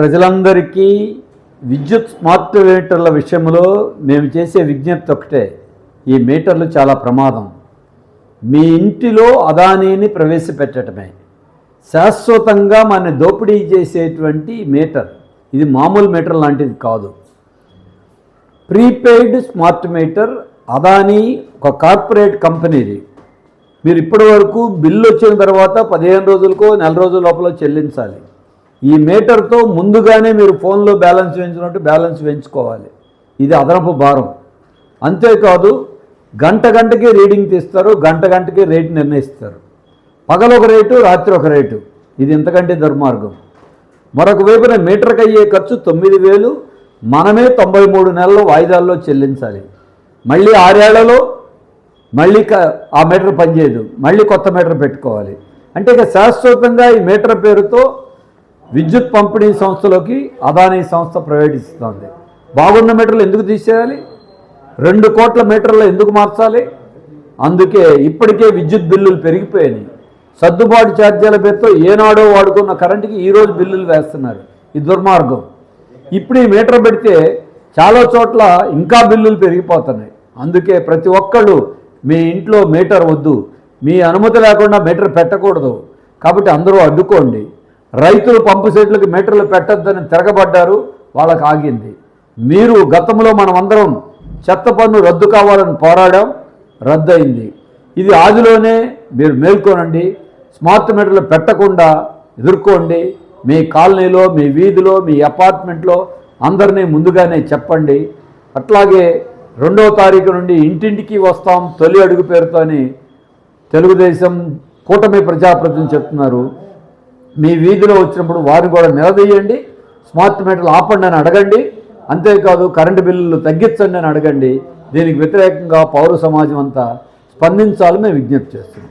ప్రజలందరికీ విద్యుత్ స్మార్ట్ మీటర్ల విషయంలో మేము చేసే విజ్ఞప్తి ఒకటే, ఈ మీటర్లు చాలా ప్రమాదం. మీ ఇంటిలో అదానీని ప్రవేశపెట్టడమే శాశ్వతంగా మన దోపిడీ చేసేటువంటి మీటర్. ఇది మామూలు మీటర్ లాంటిది కాదు. ప్రీపెయిడ్ స్మార్ట్ మీటర్ అదానీ ఒక కార్పొరేట్ కంపెనీది. మీరు ఇప్పటి వరకు బిల్లు వచ్చిన తర్వాత 15 రోజులకో నెల రోజుల లోపల చెల్లించాలి. ఈ మీటర్తో ముందుగానే మీరు ఫోన్లో బ్యాలెన్స్ వేయించినట్టు బ్యాలెన్స్ వేయించుకోవాలి. ఇది అదనపు భారం. అంతేకాదు గంటకి రీడింగ్ తీస్తారు, గంటకి రేటు నిర్ణయిస్తారు. పగలు ఒక రేటు, రాత్రి ఒక రేటు. ఇది ఇంతకంటే దుర్మార్గం. మరొక వైపున మీటర్కి అయ్యే ఖర్చు 9,000, మనమే 93 నెలల వాయిదాల్లో చెల్లించాలి. మళ్ళీ 6 ఏళ్లలో మళ్ళీ ఆ మీటర్ పనిచేయదు, మళ్ళీ కొత్త మీటర్ పెట్టుకోవాలి. అంటే ఇక శాశ్వతంగా ఈ మీటర్ పేరుతో విద్యుత్ పంపిణీ సంస్థలోకి అదానీ సంస్థ ప్రవేశిస్తుంది. బాగున్న మీటర్లు ఎందుకు తీసేయాలి? 2 కోట్ల మీటర్లు ఎందుకు మార్చాలి? అందుకే ఇప్పటికే విద్యుత్ బిల్లులు పెరిగిపోయాయి. సర్దుబాటు ఛార్జీల పేరుతో ఏనాడో వాడుకున్న కరెంటుకి ఈరోజు బిల్లులు వేస్తున్నారు. ఇది దుర్మార్గం. ఇప్పుడు ఈ మీటర్ పెడితే చాలా చోట్ల ఇంకా బిల్లులు పెరిగిపోతున్నాయి. అందుకే ప్రతి ఒక్కళ్ళు మీ ఇంట్లో మీటర్ వద్దు, మీ అనుమతి లేకుండా మీటర్ పెట్టకూడదు. కాబట్టి అందరూ అడ్డుకోండి. రైతులు పంపు సెట్లకు మీటర్లు పెట్టొద్దని తిరగబడ్డారు, వాళ్ళకి ఆగింది. మీరు గతంలో మనమందరం చెత్త పన్ను రద్దు కావాలని పోరాడాం, రద్దయింది. ఇది ఆదిలోనే మీరు మేల్కొనండి. స్మార్ట్ మీటర్లు పెట్టకుండా ఎదుర్కోండి. మీ కాలనీలో, మీ వీధిలో, మీ అపార్ట్మెంట్లో అందరినీ ముందుగానే చెప్పండి. అట్లాగే 2వ తారీఖు నుండి ఇంటింటికి వస్తాం తొలి అడుగు పేరుతోని తెలుగుదేశం కూటమి ప్రజాప్రతినిధులు చెప్తున్నారు. మీ వీధిలో వచ్చినప్పుడు వారిని కూడా నిలదీయండి. స్మార్ట్ మీటర్లు ఆపండి అని అడగండి. అంతేకాదు కరెంటు బిల్లులు తగ్గించండి అని అడగండి. దీనికి వ్యతిరేకంగా పౌర సమాజం అంతా స్పందించాలని మేము విజ్ఞప్తి చేస్తున్నాం.